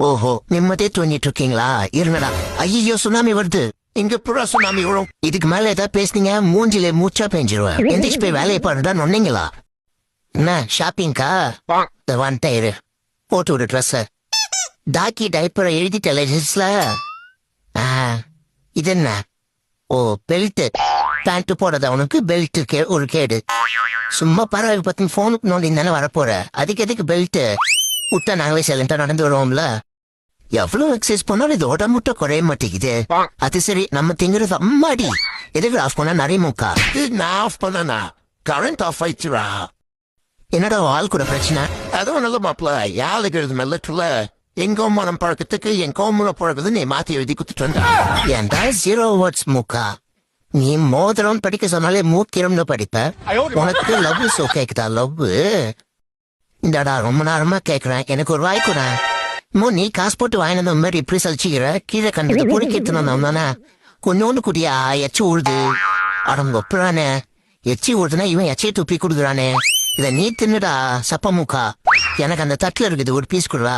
ஓஹோ, நிம்மதியே தூங்கிட்டு இருக்கீங்களா? இருங்கடா. ஐயோ, சுனாமி வருது. இங்க புறா சுனாமி வரும். இதுக்கு மேல ஏதாவது பேசுனீங்க மூஞ்சில மூச்சா பெஞ்சிருவேன். எந்திரிச்சு போய் வேலையை பாருடா நொன்னீங்களா? என்ன ஷாப்பிங்கா? வந்துட்டேன், போட்டு விடு ட்ரெஸ். டாக்கி டைப்பரை எழுதிட்டல லிஸ்ட்ல. இது என்ன? ஓ, பெல்ட். பேண்ட் போடுறது அவனுக்கு பெல்ட் ஒரு கேடு. சும்மா பரவாயில்ல, பத்தி போனுக்கு நோண்டி தானே வரப்போற. அதுக்கு எதுக்கு பெல்ட்? விட்டா நாங்களே சைலண்டா நடந்து வருவோம்ல. எவ்வளவு எக்ஸசைஸ் பண்ணாலும் இது உடம்புட்ட குறைய மாட்டேங்குது. அது சரி, நம்ம திங்கிறது அம்மாடி. எதுக்கு ஆஃப் பண்ணா நிறைய மூக்கா? நான் ஆஃப் பண்ணா கரண்ட் ஆஃப் ஆயிடுச்சுரா. என்னடா ஆள் கூட பிரச்சனை? அதுவும் நல்ல மாப்பிள்ள யாழுகிறது மெல்லட்டுல. எங்க மனம் பழக்கத்துக்கு என் கோமுறை பழக்கது நீ மாத்தி எழுதி குத்துட்டு ஏன்டா 0 வேர்ட்ஸ் மூக்கா? நீ மோதிரம் படிக்க சொன்னாலே மூக்கிரம்னு படிப்ப. உனக்கு லவ் சோ கேக்குதா? லவ் இந்தடா ரொம்ப நேரமா கேக்குறேன், எனக்கு ஒரு வாய் கூட. நீ காசு போட்டு வாங்கினது மாதிரி இப்படி சலிச்சுக்கிற. கீழே கண்டது பொறுக்கிட்டு வந்தோம்னா கொஞ்சோண்டு குட்டியா எச்சி ஊழுது. அடங்க ஒப்புறானே, எச்சி ஊழுதுன்னா இவன் எச்சையை துப்பி கொடுக்குறானே. இத நீ தின்னுடா சப்ப மூக்கா. எனக்கு அந்த தட்டுல இருக்குது, ஒரு பீஸ் கொடுறா.